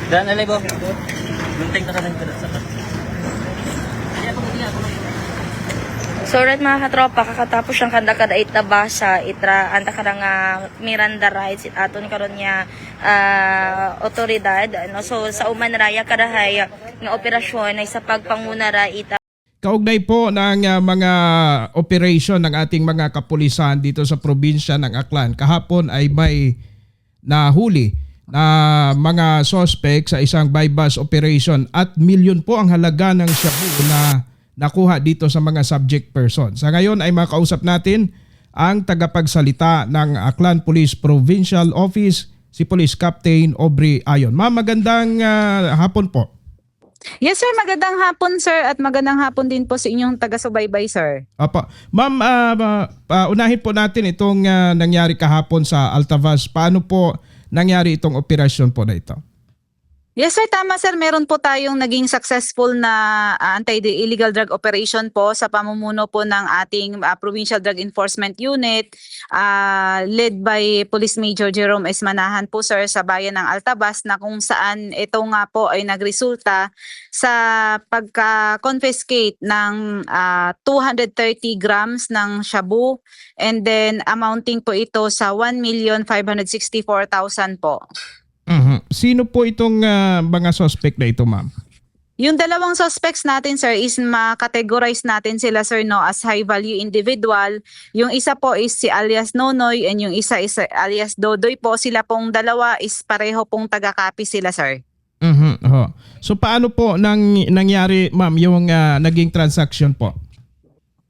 Dan alay bo. Lunteng na ka sa sa. So right mga katropa, kakatapos siyang kanda-kada itabasa, itra, anta ka nga Miranda rights, aton karon niya otoridad. No? So sa uman raya kadahay nga operasyon ay sa pagpangunara ita. Kaugnay po ng mga operation ng ating mga kapulisan dito sa probinsya ng Aklan. Kahapon ay may nahuli na mga suspect sa isang buy-bust operation at milyon po ang halaga ng shabu na nakuha dito sa mga subject person. Sa ngayon ay makausap natin ang tagapagsalita ng Aklan Police Provincial Office, si Police Captain Aubrey Ayon. Ma'am, magandang hapon po. Yes sir, magandang hapon sir at magandang hapon din po sa inyong taga-subaybay sir. Opo. Ma'am, unahin po natin itong nangyari kahapon sa Altavas. Paano po nangyari itong operasyon po na ito? Yes sir, tama sir. Meron po tayong naging successful na anti-illegal drug operation po sa pamumuno po ng ating Provincial Drug Enforcement Unit led by Police Major Jerome S. Manahan po sir sa bayan ng Altabas, na kung saan ito nga po ay nagresulta sa pagka-confiscate ng 230 grams ng shabu, and then amounting po ito sa 1,564,000 po. Sino po itong mga suspect na ito, ma'am? Yung dalawang suspects natin sir is ma-categorize natin sila sir no as high value individual. Yung isa po is si alias Nonoy and yung isa is alias Dodoy po. Sila pong dalawa is pareho pong taga-copy sila sir. So paano po nangyari, ma'am, yung naging transaction po?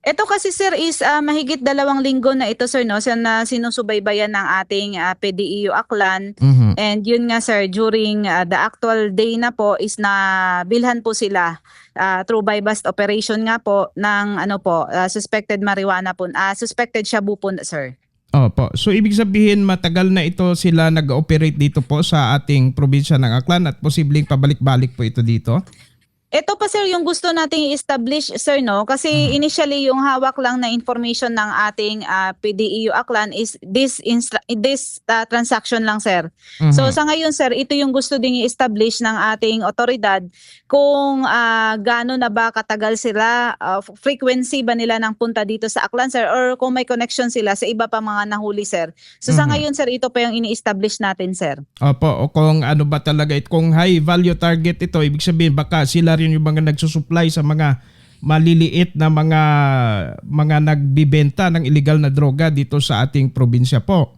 Ito kasi sir is mahigit 2 linggo na ito sir no na sinusubaybayan ng ating PDEU Aklan. And yun nga sir, during the actual day na po is nabilhan po sila through buy-bust operation nga po ng suspected marijuana po, suspected shabu po sir. Opo. So ibig sabihin matagal na ito sila nag-operate dito po sa ating probinsya ng Aklan at posibleng pabalik-balik po ito dito? Ito pa sir yung gusto nating i-establish sir no, kasi initially yung hawak lang na information ng ating PDEU Aklan is this transaction lang sir. So sa ngayon sir, ito yung gusto ding i-establish ng ating otoridad kung gaano na ba katagal sila, frequency ba nila ng punta dito sa Aklan sir, or kung may connection sila sa iba pa mga nahuli sir. So sa ngayon sir, ito pa yung ini-establish natin sir. Opo, o kung ano ba talaga kung high value target ito, ibig sabihin baka sila rin yung mga nagsusupply sa mga maliliit na mga nagbibenta ng illegal na droga dito sa ating probinsya po.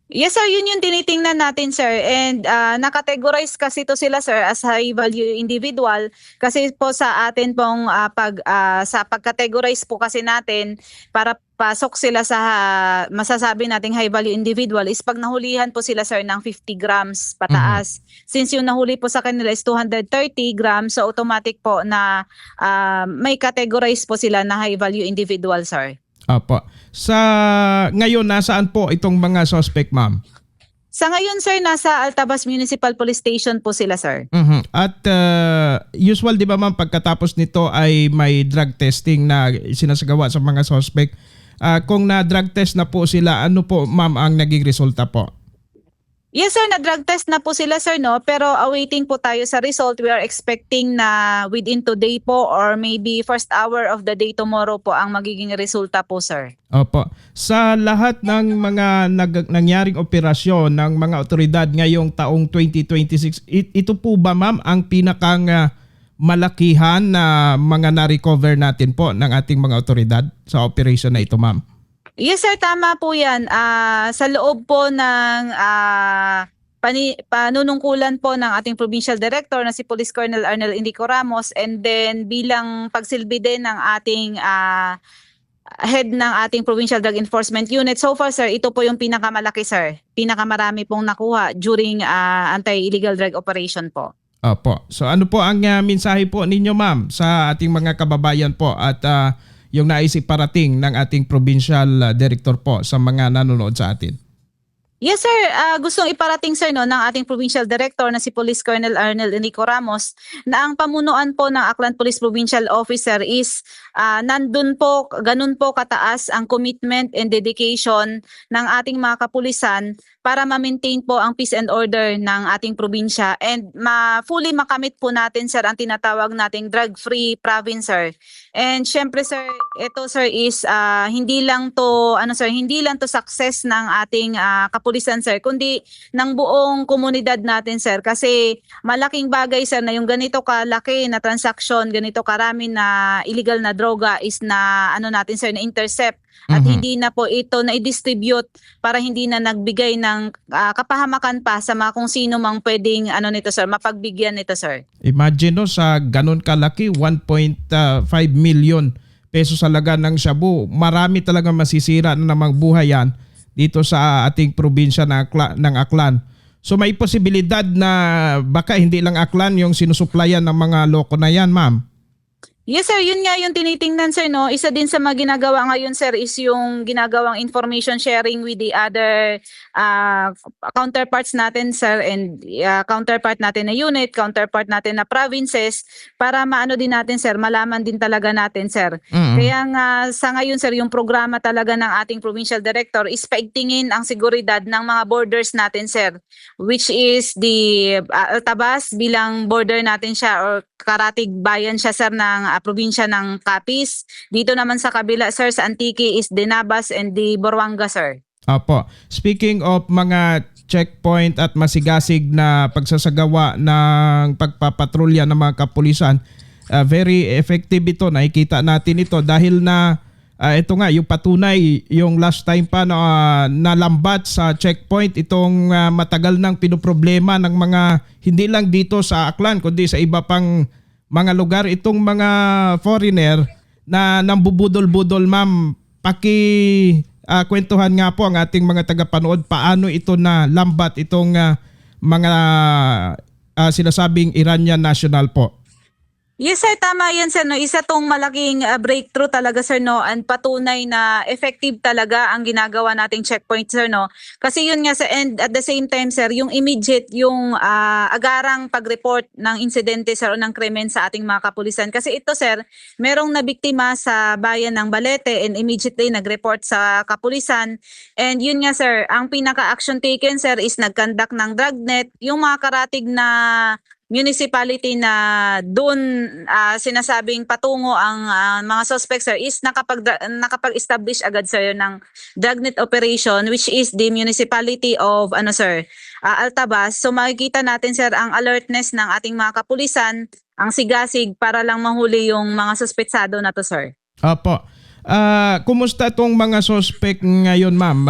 Yes sir, yun yung tinitingnan natin sir, and nakategorize kasi to sila sir as high value individual kasi po sa atin pong sa pagcategorize po kasi natin para pasok sila sa masasabi nating high value individual is pag nahulihan po sila sir ng 50 grams pataas. Since yung nahuli po sa kanila is 230 grams, so automatic po na may categorize po sila na high value individual sir. Opo. Sa ngayon, nasaan po itong mga suspect, ma'am? Sa ngayon sir, nasa Altabas Municipal Police Station po sila sir. At usual, di ba ma'am, pagkatapos nito ay may drug testing na sinasagawa sa mga suspect. Kung na-drug test na po sila, ano po ma'am ang naging resulta po? Yes sir, na-drug test na po sila sir no, pero awaiting po tayo sa result. We are expecting na within today po or maybe first hour of the day tomorrow po ang magiging resulta po sir. Opo. Sa lahat ng mga nangyaring operasyon ng mga otoridad ngayong taong 2026, ito po ba ma'am ang pinakang malakihan na mga na-recover natin po ng ating mga otoridad sa operation na ito ma'am? Yes sir, tama po yan. Sa loob po ng panunungkulan po ng ating Provincial Director na si Police Colonel Arnel Indico Ramos, and then bilang pagsilbi din ng ating head ng ating Provincial Drug Enforcement Unit, so far sir, ito po yung pinakamalaki sir. Pinakamarami pong nakuha during anti-illegal drug operation po. Opo. So ano po ang mensahe po ninyo ma'am sa ating mga kababayan po at yung naisip parating ng ating provincial director po sa mga nanonood sa atin? Yes sir, gustong iparating sir no ng ating provincial director na si Police Colonel Arnel Indico Ramos na ang pamunuan po ng Aklan Police Provincial Officer is nandun po, ganun po kataas ang commitment and dedication ng ating mga kapulisan para ma-maintain po ang peace and order ng ating probinsya and fully makamit po natin sir ang tinatawag nating drug-free province sir. And syempre sir, ito sir is hindi lang to success ng ating kapulisan sir, kundi ng buong komunidad natin sir, kasi malaking bagay sir na yung ganito kalaki na transaksyon, ganito karami na illegal na droga is na natin sir na intercept at hindi na po ito na i-distribute para hindi na nagbigay ng kapahamakan pa sa mga kung sino mang pwedeng nito sir, mapagbigyan nito sir. Imagine no, sa ganun kalaki 1.5 million pesos halaga ng shabu, marami talaga masisira na namang buhay yan dito sa ating probinsya ng Aklan. So may posibilidad na baka hindi lang Aklan yung sinusuplayan ng mga loko na yan, ma'am. Yes sir, yun nga yung tinitingnan sir no. Isa din sa mga ginagawa ngayon sir is yung ginagawang information sharing with the other counterparts natin sir, and counterpart natin na unit, counterpart natin na provinces, para maano din natin sir, malaman din talaga natin sir. Kaya nga sa ngayon sir, yung programa talaga ng ating provincial director is paigtingin ang seguridad ng mga borders natin sir, which is the Altabas bilang border natin siya or karatig bayan siya sir ng probinsya ng Capiz. Dito naman sa kabila sir sa Antique is Denabas and the Boruanga sir. Opo. Speaking of mga checkpoint at masigasig na pagsasagawa ng pagpapatrolya ng mga kapulisan, very effective ito. Nakikita natin ito dahil na ito nga yung patunay, yung last time pa na nalambat sa checkpoint itong matagal nang pinoproblema ng mga hindi lang dito sa Aklan kundi sa iba pang mga lugar, itong mga foreigner na nambubudol-budol. Ma'am, kwentuhan nga po ang ating mga tagapanood paano ito na lambat itong mga sinasabing Iranian national po. Yes sir, tama yan sir no. Isa tong malaking breakthrough talaga sir no, and patunay na effective talaga ang ginagawa nating checkpoint sir no. Kasi yun nga sa end, at the same time sir, yung immediate, yung agarang pag-report ng insidente sir o ng krimen sa ating mga kapulisan. Kasi ito sir, merong nabiktima sa bayan ng Balete and immediately nag-report sa kapulisan. And yun nga sir, ang pinaka-action taken sir is nag-conduct ng dragnet, yung mga karatig na municipality na doon sinasabing patungo ang mga suspects sir is nakapag-establish agad sir ng dragnet operation, which is the municipality of Altabas. So makikita natin sir ang alertness ng ating mga kapulisan, ang sigasig para lang mahuli yung mga suspetsado na to sir. Opo. Kumusta tong mga suspect ngayon, ma'am?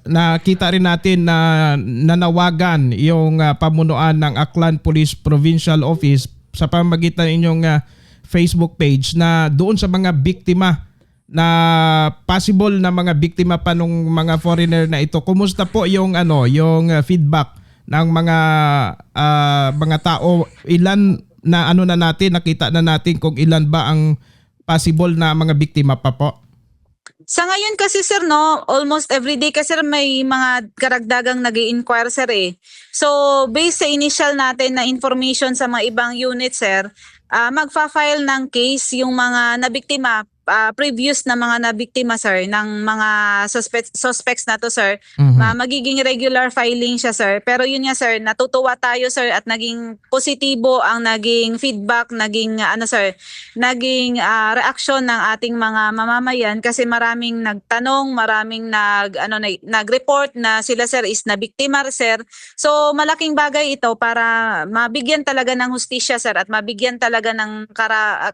Nakita rin natin na nanawagan yung pamunuan ng Aklan Police Provincial Office sa pamamagitan inyong Facebook page na doon sa mga biktima na possible na mga biktima pa nung mga foreigner na ito. Kumusta po yung yung feedback ng mga tao? Ilan na na natin, nakita na natin kung ilan ba ang possible na mga biktima pa po? Sa ngayon kasi sir no, almost every day kasi may mga karagdagang nag-i-inquire sir eh. So based sa initial natin na information sa mga ibang unit sir, magfa-file ng case yung mga nabiktima, previous na mga nabiktima sir ng mga suspects na to sir. Magiging regular filing siya sir. Pero yun nga sir, natutuwa tayo sir at naging positibo ang naging feedback, naging naging reaksyon ng ating mga mamamayan kasi maraming nagtanong, maraming nag-report na sila sir is nabiktima sir. So malaking bagay ito para mabigyan talaga ng hustisya sir at mabigyan talaga ng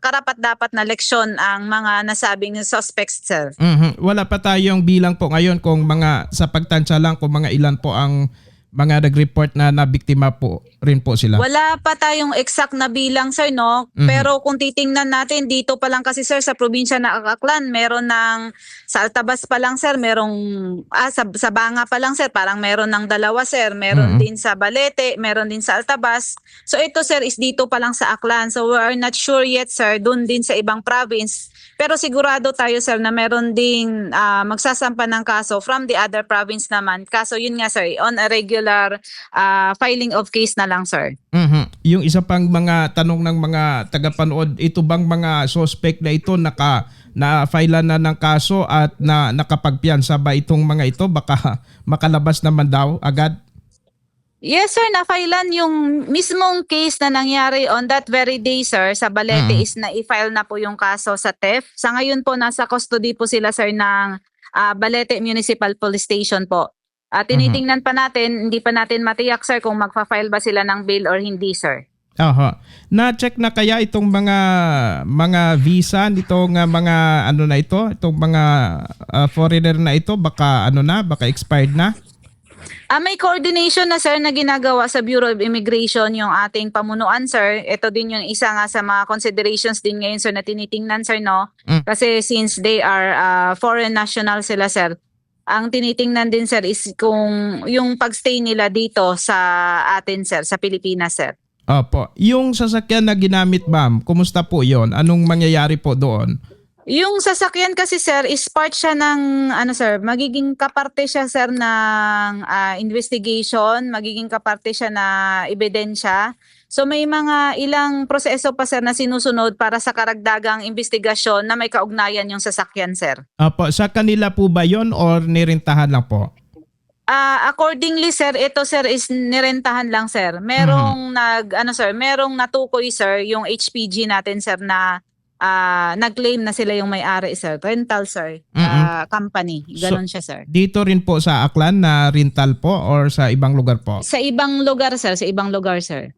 karapat-dapat na leksyon ang mga nasabing suspects sir. Wala pa tayong bilang po ngayon kung mga sa pagtansya lang kung mga ilan po ang mga nag-report na nabiktima po rin po sila. Wala pa tayong exact na bilang sir no, pero kung titingnan natin dito pa lang kasi sir sa probinsya na Aklan, meron ng sa Altabas pa lang sir, merong sa Banga pa lang sir, parang meron ng dalawa sir, meron din sa Balete, meron din sa Altabas. So ito sir is dito pa lang sa Aklan. So we are not sure yet sir doon din sa ibang province. Pero sigurado tayo sir na meron ding magsasampa ng kaso from the other province naman. Kaso yun nga sir, on a regular filing of case na lang sir. Yung isa pang mga tanong ng mga tagapanood, ito bang mga suspect na ito na-filean na ng kaso at na nakapagpiyansa ba itong mga ito? Baka makalabas naman daw agad. Yes sir, na-filean yung mismong case na nangyari on that very day sir sa Balete is na i-file na po yung kaso sa theft. Sa ngayon po nasa custody po sila sir ng Balete Municipal Police Station po. Tinitingnan pa natin, hindi pa natin matiyak sir kung magfa-file ba sila ng bail or hindi sir. Aha. Na-check na kaya itong mga visa nitong mga ano na ito, itong mga foreigner na ito, baka baka expired na? May coordination na sir na ginagawa sa Bureau of Immigration yung ating pamunuan sir. Ito din yung isa nga sa mga considerations din ngayon sir na tinitingnan sir no. Kasi since they are foreign national sila sir, ang tinitingnan din sir is kung yung pagstay nila dito sa atin sir, sa Pilipinas sir. Opo. Yung sasakyan na ginamit ma'am, kumusta po yon? Anong mangyayari po doon? Yung sasakyan kasi sir is part siya ng sir, magiging kaparte siya sir ng investigation, magiging kaparte siya na ebidensya. So may mga ilang proseso pa sir na sinusunod para sa karagdagang investigasyon na may kaugnayan yung sasakyan sir. Opo, sa kanila po ba yon or nirintahan lang po? Accordingly sir, ito sir is nirentahan lang sir. Merong merong natukoy sir yung HPG natin sir na nag-claim na sila yung may-ari sir. Rental sir, company. Ganon siya sir. Dito rin po sa Aklan na rental po or sa ibang lugar po? Sa ibang lugar sir, sir.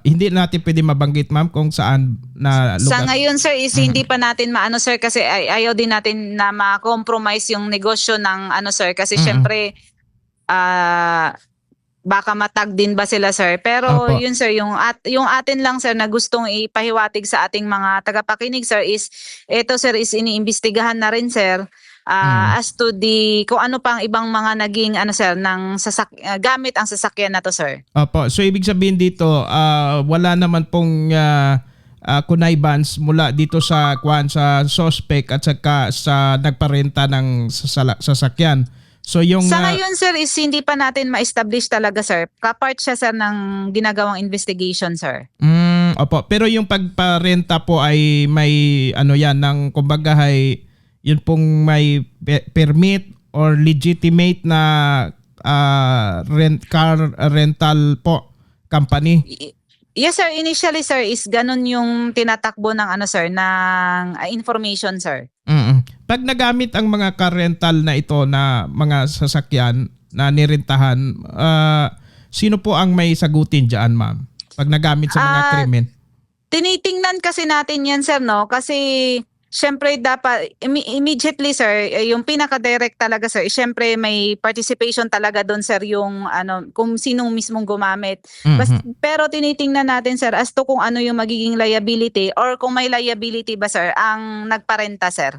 Hindi natin pwede mabanggit ma'am kung saan na lugar. Sa ngayon sir is hindi pa natin maano sir kasi ayaw din natin na ma-compromise yung negosyo ng sir kasi syempre baka matag din ba sila sir. Pero Opo. yun sir, yung atin lang sir na gustong ipahiwatig sa ating mga tagapakinig sir is ito sir is iniimbestigahan na rin sir as to kung ano pang ibang mga naging sir ng gamit ang sasakyan na to sir. Opo. So ibig sabihin dito wala naman pong connivances mula dito sa suspect at saka sa nagparenta ng sasakyan. So yung sa ngayon sir is hindi pa natin ma-establish talaga sir. Kapart siya sir ng ginagawang investigation sir. Opo. Pero yung pagparenta po ay may yan ng kumbaga ay yun pong may permit or legitimate na car rental po company. Yes sir, initially sir is ganun yung tinatakbo ng sir ng information sir. Pag nagamit ang mga car rental na ito na mga sasakyan na nirentahan, sino po ang may sagutin diyan ma'am? Pag nagamit sa mga krimen? Tinitingnan kasi natin yan sir no kasi syempre dapat immediately sir yung pinaka-direct talaga sir syempre may participation talaga doon sir yung kung sinong mismong gumamit. Pero tinitingnan natin sir as to kung ano yung magiging liability or kung may liability ba sir ang nagparenta sir.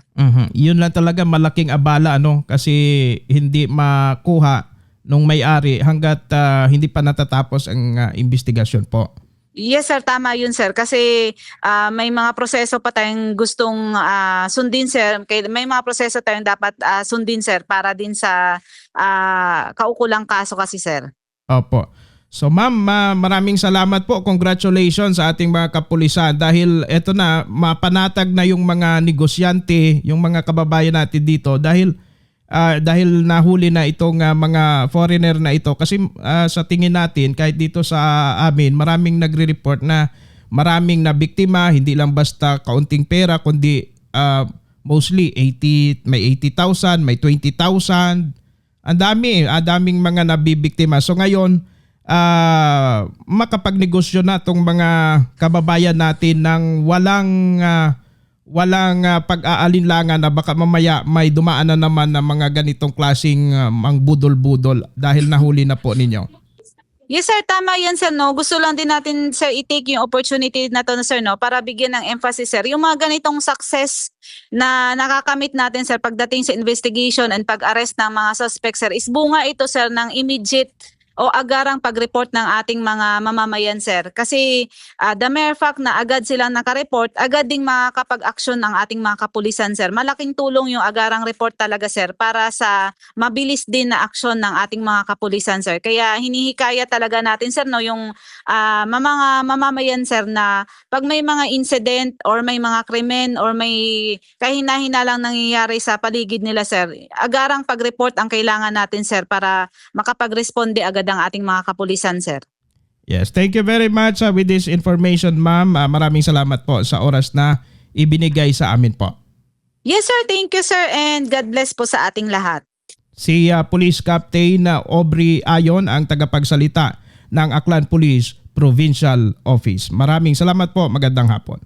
Yun lang talaga malaking abala kasi hindi makuha nung may-ari hanggat hindi pa natatapos ang investigasyon po. Yes sir, tama yun sir kasi may mga proseso pa tayong gustong sundin sir. May mga proseso tayong dapat sundin sir para din sa kaukulang kaso kasi sir. Opo. So ma'am, maraming salamat po. Congratulations sa ating mga kapulisan dahil eto na mapanatag na yung mga negosyante, yung mga kababayan natin dito dahil nahuli na itong mga foreigner na ito kasi sa tingin natin kahit dito sa amin maraming nagre-report na maraming na biktima, hindi lang basta kaunting pera kundi mostly may 80,000, may 20,000. Ang daming mga nabibiktima. So ngayon makapagnegosyo na itong mga kababayan natin ng walang pag-aalinlangan na baka mamaya may dumaan na naman ng mga ganitong klaseng ang budol-budol dahil nahuli na po ninyo. Yes sir, tama yan sir no. Gusto lang din natin sir i-take yung opportunity na to sir no para bigyan ng emphasis sir. Yung mga ganitong success na nakakamit natin sir pagdating sa investigation and pag-arrest ng mga suspects sir is bunga ito sir ng immediate o agarang pag-report ng ating mga mamamayan, sir. Kasi the mere fact na agad silang nakareport, agad ding makakapag-aksyon ng ating mga kapulisan, sir. Malaking tulong yung agarang report talaga, sir, para sa mabilis din na aksyon ng ating mga kapulisan, sir. Kaya hinihikaya talaga natin, sir, no, yung mga mamamayan, sir, na pag may mga incident or may mga krimen or may kahina-hina lang nangyayari sa paligid nila, sir, agarang pag-report ang kailangan natin, sir, para makapag-responde agad ang ating mga kapulisan, sir. Yes, thank you very much with this information, ma'am. Maraming salamat po sa oras na ibinigay sa amin po. Yes, sir. Thank you, sir. And God bless po sa ating lahat. Si Police Captain Aubrey Ayon ang tagapagsalita ng Aklan Police Provincial Office. Maraming salamat po. Magandang hapon.